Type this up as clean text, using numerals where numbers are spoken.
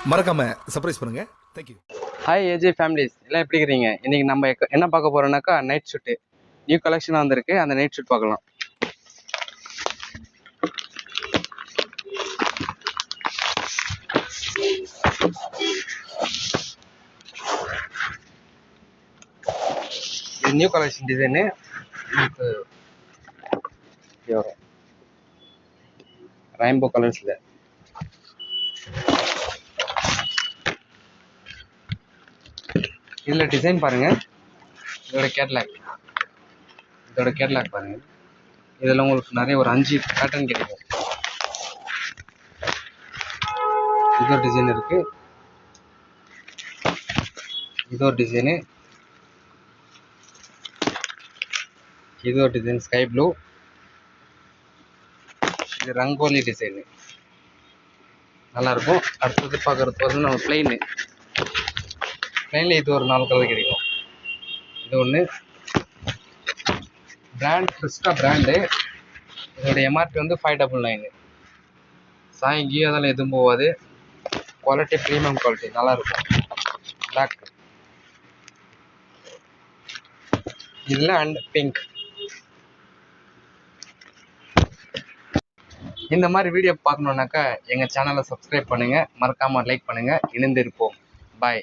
மறக்காம சர்ப்ரைஸ் பண்ணுங்க. Thank you. Hi AJ families, எல்லாம் எப்படி இருக்கிறீங்க? இன்னைக்கு நம்ம என்ன பார்க்க போறோம்னாக்கா நைட் ஷூட்டு. நியூ கலெக்ஷனாக வந்திருக்கு, அந்த நைட் ஷூட் பார்க்கலாம். இது நியூ கலெக்ஷன் டிசைனு. ரெயின்போ கலர்ஸ்ல இதுல டிசைன் பாருங்க. இதோட கேட்லாக் பாருங்க. இதுல உங்களுக்கு நிறைய ஒரு 5 பேட்டர்ன் கிடைக்கும். இது ஒரு டிசைன் இருக்கு, இது ஒரு டிசைனு, இது ஒரு டிசைன் ஸ்கை ப்ளூ, இது ரங்கோலி டிசைனு நல்லா இருக்கும். அடுத்தது பார்க்கறது வந்து நம்ம பிளைன்ல இது ஒரு 4 கலர் கிடைக்கும். இது ஒன்று பிராண்ட் கிறிஸ்டா பிராண்டு. இதோட எம்ஆர்பி வந்து 599. சாயங்கி அதெல்லாம் எதுவும் போகாது. குவாலிட்டி ப்ரீமியம் குவாலிட்டி நல்லா இருக்கும். பிளாக் இதில் அண்ட் பிங்க். இந்த மாதிரி வீடியோ பார்க்கணுன்னாக்கா எங்கள் சேனலை சப்ஸ்கிரைப் பண்ணுங்கள், மறக்காமல் லைக் பண்ணுங்கள். இணைந்திருப்போம். பாய்.